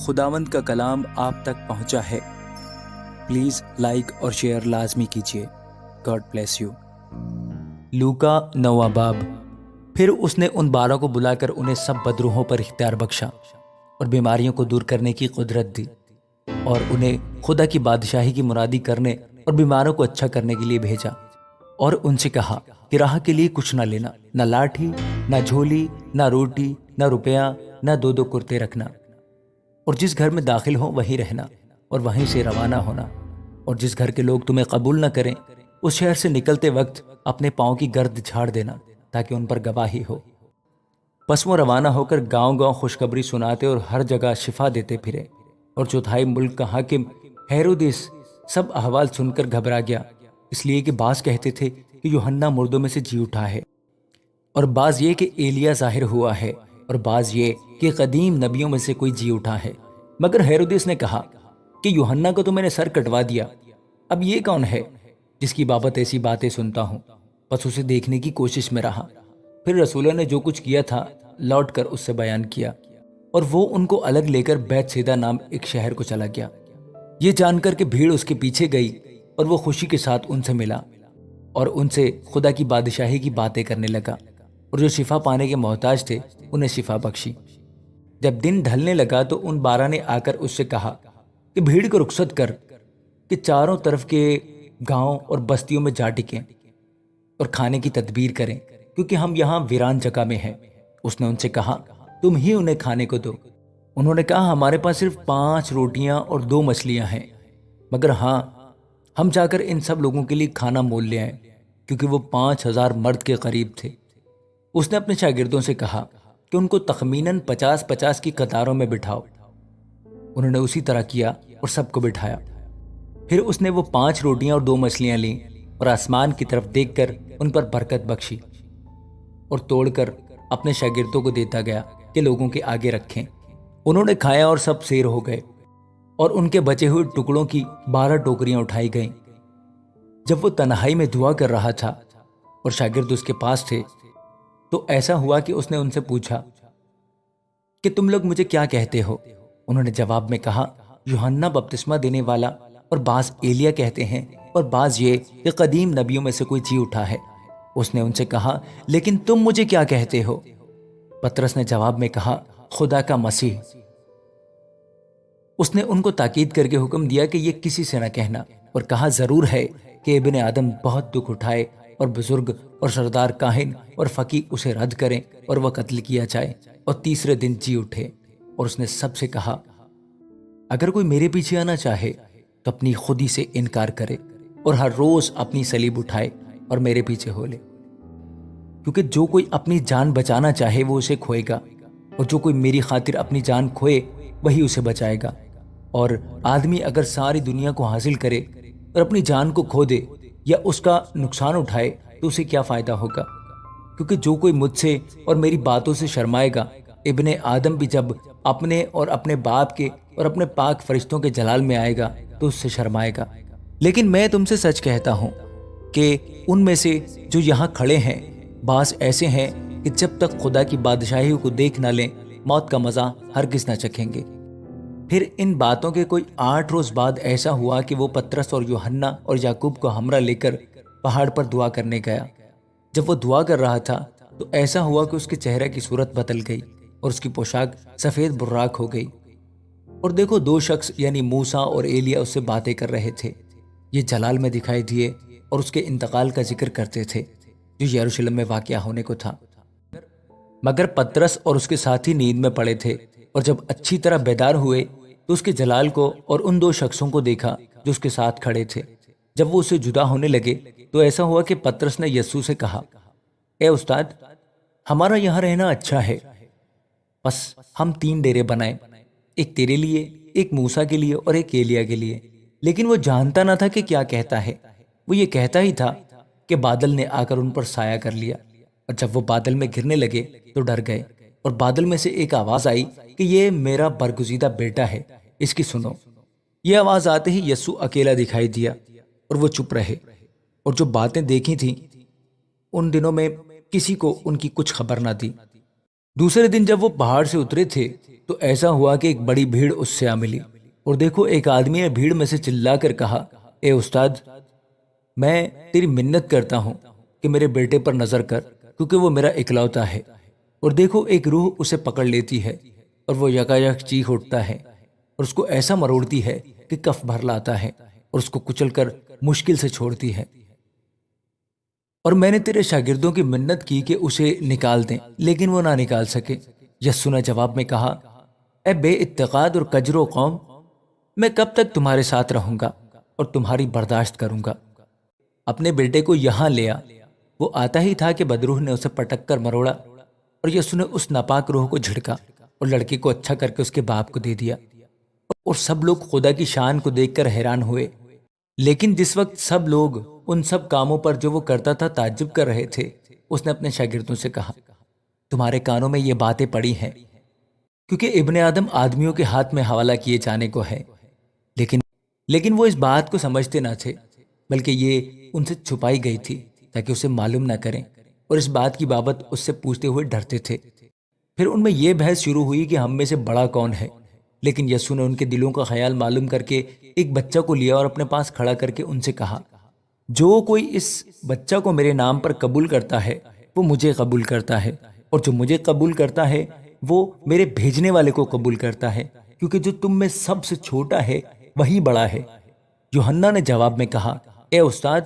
خداوند کا کلام آپ تک پہنچا ہے۔ پلیز لائک اور شیئر لازمی کیجیے۔ God bless you. لوکا 9 باب۔ پھر اس نے ان 12 کو بلا کر انہیں سب بدروحوں پر اختیار بخشا اور بیماریوں کو دور کرنے کی قدرت دی، اور انہیں خدا کی بادشاہی کی مرادی کرنے اور بیماروں کو اچھا کرنے کے لیے بھیجا، اور ان سے کہا کہ راہ کے لیے کچھ نہ لینا، نہ لاٹھی، نہ جھولی، نہ روٹی، نہ روپیہ، نہ 2 کرتے رکھنا، اور جس گھر میں داخل ہو وہیں رہنا اور وہیں سے روانہ ہونا، اور جس گھر کے لوگ تمہیں قبول نہ کریں اس شہر سے نکلتے وقت اپنے پاؤں کی گرد جھاڑ دینا تاکہ ان پر گواہی ہو۔ پس وہ روانہ ہو کر گاؤں گاؤں خوشخبری سناتے اور ہر جگہ شفا دیتے پھرے، اور چوتھائی ملک کا حاکم ہیرودیس سب احوال سن کر گھبرا گیا، اس لیے کہ بعض کہتے تھے کہ یوحنا مردوں میں سے جی اٹھا ہے، اور بعض یہ کہ ایلیا ظاہر ہوا ہے، اور بعض یہ کہ قدیم نبیوں میں سے کوئی جی اٹھا ہے۔ مگر ہیرودیس نے کہا کہ یوحنا کو تو میں نے سر کٹوا دیا، اب یہ کون ہے جس کی بابت ایسی باتیں سنتا ہوں؟ پس اسے دیکھنے کی کوشش میں رہا۔ پھر رسولوں نے جو کچھ کیا تھا لوٹ کر اس سے بیان کیا، اور وہ ان کو الگ لے کر بیت سیدہ نام ایک شہر کو چلا گیا۔ یہ جان کر کہ بھیڑ اس کے پیچھے گئی، اور وہ خوشی کے ساتھ ان سے ملا اور ان سے خدا کی بادشاہی کی باتیں کرنے لگا، اور جو شفا پانے کے محتاج تھے انہیں شفا بخشی۔ جب دن ڈھلنے لگا تو ان 12 نے آ کر اس سے کہا کہ بھیڑ کو رخصت کر کہ چاروں طرف کے گاؤں اور بستیوں میں جا ٹکیں اور کھانے کی تدبیر کریں، کیونکہ ہم یہاں ویران جگہ میں ہیں۔ اس نے ان سے کہا تم ہی انہیں کھانے کو دو۔ انہوں نے کہا ہمارے پاس صرف 5 روٹیاں اور 2 مچھلیاں ہیں، مگر ہاں ہم جا کر ان سب لوگوں کے لیے کھانا مول لے آئیں، کیونکہ وہ 5000 مرد کے قریب تھے۔ اس نے اپنے شاگردوں سے کہا کہ ان کو تخمیناً 50-50 کی قطاروں میں بٹھاؤ۔ انہوں نے اسی طرح کیا اور سب کو بٹھایا۔ پھر اس نے وہ 5 روٹیاں اور 2 مچھلیاں لیں اور آسمان کی طرف دیکھ کر ان پر برکت بخشی، اور توڑ کر اپنے شاگردوں کو دیتا گیا کہ لوگوں کے آگے رکھیں۔ انہوں نے کھایا اور سب سیر ہو گئے، اور ان کے بچے ہوئے ٹکڑوں کی 12 ٹوکریاں اٹھائی گئیں۔ جب وہ تنہائی میں دعا کر رہا تھا اور شاگرد اس کے پاس تھے، تو ایسا ہوا کہ اس نے ان سے پوچھا کہ تم لوگ مجھے کیا کہتے ہو؟ انہوں نے جواب میں کہا یوحنا بپتسمہ دینے والا، اور بعض ایلیا کہتے ہیں، اور بعض یہ کہ قدیم نبیوں میں سے کوئی جی اٹھا ہے۔ اس نے ان سے کہا لیکن تم مجھے کیا کہتے ہو؟ پطرس نے جواب میں کہا خدا کا مسیح۔ اس نے ان کو تاکید کر کے حکم دیا کہ یہ کسی سے نہ کہنا، اور کہا ضرور ہے کہ ابن آدم بہت دکھ اٹھائے، اور بزرگ اور سردار کاہن اور فقیہ اسے رد کریں اور وہ قتل کیا جائے اور تیسرے دن جی اٹھے۔ اور اس نے سب سے کہا اگر کوئی میرے پیچھے آنا چاہے تو اپنی خودی سے انکار کرے اور ہر روز اپنی صلیب اٹھائے اور میرے پیچھے ہو لے، کیونکہ جو کوئی اپنی جان بچانا چاہے وہ اسے کھوئے گا، اور جو کوئی میری خاطر اپنی جان کھوئے وہی اسے بچائے گا۔ اور آدمی اگر ساری دنیا کو حاصل کرے اور اپنی جان کو کھو دے یا اس کا نقصان اٹھائے تو اسے کیا فائدہ ہوگا؟ کیونکہ جو کوئی مجھ سے اور میری باتوں سے شرمائے گا، ابن آدم بھی جب اپنے اور اپنے باپ کے اور اپنے پاک فرشتوں کے جلال میں آئے گا تو اس سے شرمائے گا۔ لیکن میں تم سے سچ کہتا ہوں کہ ان میں سے جو یہاں کھڑے ہیں بعض ایسے ہیں کہ جب تک خدا کی بادشاہی کو دیکھ نہ لیں موت کا مزہ ہرگز نہ چکھیں گے۔ پھر ان باتوں کے کوئی 8 روز بعد ایسا ہوا کہ وہ پطرس اور یوحنا اور یعقوب کو ہمراہ لے کر پہاڑ پر دعا کرنے گیا۔ جب وہ دعا کر رہا تھا تو ایسا ہوا کہ اس کے چہرے کی صورت بدل گئی اور اس کی پوشاک سفید براق ہو گئی، اور دیکھو 2 شخص یعنی موسیٰ اور ایلیا اس سے باتیں کر رہے تھے۔ یہ جلال میں دکھائی دیے اور اس کے انتقال کا ذکر کرتے تھے جو یروشلم میں واقعہ ہونے کو تھا۔ مگر پطرس اور اس کے ساتھی نیند میں پڑے تھے، اور جب اچھی طرح بیدار ہوئے تو اس کے جلال کو اور ان 2 شخصوں کو دیکھا جو اس کے ساتھ کھڑے تھے۔ جب وہ اسے جدا ہونے لگے تو ایسا ہوا کہ پطرس نے یسوع سے کہا اے استاد، ہمارا یہاں رہنا اچھا ہے، بس ہم 3 ڈیرے بنائیں، ایک تیرے لیے، ایک موسیٰ کے لیے اور ایک ایلیا کے لیے۔ لیکن وہ جانتا نہ تھا کہ کیا کہتا ہے، وہ یہ کہتا ہی تھا کہ بادل نے آ کر ان پر سایہ کر لیا، اور جب وہ بادل میں گرنے لگے تو ڈر گئے، اور بادل میں سے ایک آواز آئی کہ یہ میرا برگزیدہ بیٹا ہے، اس کی سنو۔ یہ آواز آتے ہی یسوع اکیلا دکھائی دیا اور وہ چپ رہے، اور جو باتیں دیکھی تھیں ان دنوں میں کسی کو ان کی کچھ خبر نہ تھی۔ دوسرے دن جب وہ پہاڑ سے اترے تھے تو ایسا ہوا کہ ایک بڑی بھیڑ اس سے آ ملی، اور دیکھو ایک آدمی نے بھیڑ میں سے چلا کر کہا، اے استاد، میں تیری منت کرتا ہوں کہ میرے بیٹے پر نظر کر، کیونکہ وہ میرا اکلوتا ہے۔ اور دیکھو ایک روح اسے پکڑ لیتی ہے اور وہ یکایک چیخ اٹھتا ہے اور اس کو ایسا مروڑتی ہے کہ کف بھر لاتا ہے اور اس کو کچل کر مشکل سے چھوڑتی ہے۔ اور میں نے تیرے شاگردوں کی منت کی کہ اسے نکال دیں، لیکن وہ نہ نکال سکے۔ یسو نے جواب میں کہا، اے بے اتقاد اور کجرو قوم، میں کب تک تمہارے ساتھ رہوں گا اور تمہاری برداشت کروں گا؟ اپنے بیٹے کو یہاں لے آ۔ وہ آتا ہی تھا کہ بدروح نے اسے پٹک کر مروڑا، اور یسوع نے اس ناپاک روح کو جھڑکا اور لڑکے کو اچھا کر کے اس کے باپ کو دے دیا۔ اور سب لوگ خدا کی شان کو دیکھ کر حیران ہوئے۔ لیکن جس وقت سب لوگ ان سب کاموں پر جو وہ کرتا تھا تعجب کر رہے تھے، اس نے اپنے شاگردوں سے کہا، تمہارے کانوں میں یہ باتیں پڑی ہیں، کیونکہ ابن آدم آدمیوں کے ہاتھ میں حوالہ کیے جانے کو ہے۔ لیکن وہ اس بات کو سمجھتے نہ تھے، بلکہ یہ ان سے چھپائی گئی تھی تاکہ اسے معلوم نہ کریں، اور اس بات کی بابت اس سے پوچھتے ہوئے ڈرتے تھے۔ پھر ان میں یہ بحث شروع ہوئی کہ ہم میں سے بڑا کون ہے۔ لیکن یسوع نے ان کے دلوں کا خیال معلوم کر کے ایک بچہ کو لیا اور اپنے پاس کھڑا کر کے ان سے کہا، جو کوئی اس بچہ کو میرے نام پر قبول کرتا ہے وہ مجھے قبول کرتا ہے، اور جو مجھے قبول کرتا ہے وہ میرے بھیجنے والے کو قبول کرتا ہے، کیونکہ جو تم میں سب سے چھوٹا ہے وہی بڑا ہے۔ یوحنا نے جواب میں کہا، اے استاد،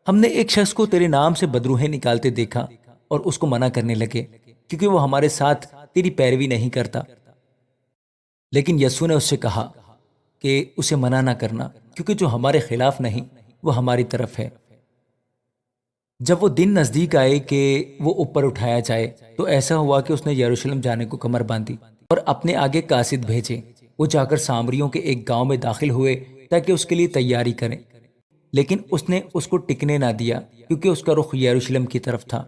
ہم نے ایک شخص کو تیرے نام سے بدروہیں نکالتے دیکھا اور اس کو منع کرنے لگے، کیونکہ وہ ہمارے ساتھ تیری پیروی نہیں کرتا۔ لیکن یسوع نے اس سے کہا کہ اسے منع نہ کرنا، کیونکہ جو ہمارے خلاف نہیں وہ ہماری طرف ہے۔ جب وہ دن نزدیک آئے کہ وہ اوپر اٹھایا جائے تو ایسا ہوا کہ اس نے یروشلم جانے کو کمر باندھی اور اپنے آگے قاصد بھیجے۔ وہ جا کر سامریوں کے ایک گاؤں میں داخل ہوئے تاکہ اس کے لیے تیاری کریں، لیکن اس نے اس کو ٹکنے نہ دیا، کیونکہ اس کا رخ یروشلم کی طرف تھا۔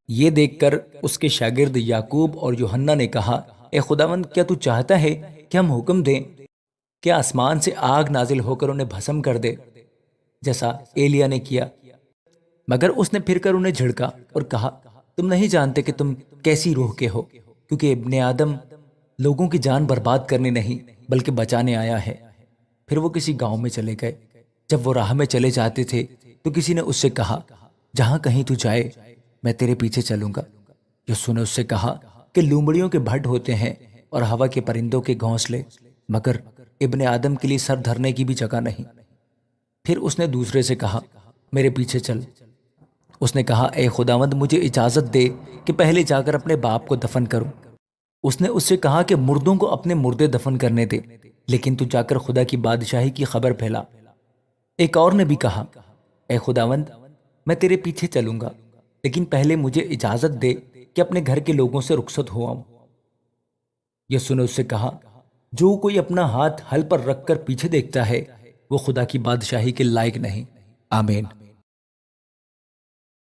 یہ دیکھ کر اس کے شاگرد یعقوب اور یوحنا نے کہا، اے خداوند، کیا تو چاہتا ہے کہ ہم حکم دیں کہ آسمان سے آگ نازل ہو کر انہیں بھسم کر دے، جیسا ایلیا نے کیا؟ مگر اس نے پھر کر انہیں جھڑکا اور کہا، تم نہیں جانتے کہ تم کیسی روح کے ہو، کیونکہ ابن آدم لوگوں کی جان برباد کرنے نہیں بلکہ بچانے آیا ہے۔ پھر وہ کسی گاؤں میں چلے گئے۔ جب وہ راہ میں چلے جاتے تھے تو کسی نے اس سے کہا، جہاں کہیں تو جائے میں تیرے پیچھے چلوں گا۔ یسوع نے اس سے کہا کہ لومڑیوں کے بھٹ ہوتے ہیں اور ہوا کے پرندوں کے گھونسلے، مگر ابن آدم کے لیے سر دھرنے کی بھی جگہ نہیں۔ پھر اس نے دوسرے سے کہا، میرے پیچھے چل۔ اس نے کہا، اے خداوند، مجھے اجازت دے کہ پہلے جا کر اپنے باپ کو دفن کروں۔ اس نے اس سے کہا کہ مردوں کو اپنے مردے دفن کرنے دے، لیکن تو جا کر خدا کی بادشاہی کی خبر پھیلا۔ ایک اور نے بھی کہا، اے خداوند، میں تیرے پیچھے چلوں گا، لیکن پہلے مجھے اجازت دے کہ اپنے گھر کے لوگوں سے رخصت ہو آؤں۔ یسوع نے اس سے کہا، جو کوئی اپنا ہاتھ ہل پر رکھ کر پیچھے دیکھتا ہے وہ خدا کی بادشاہی کے لائق نہیں۔ آمین۔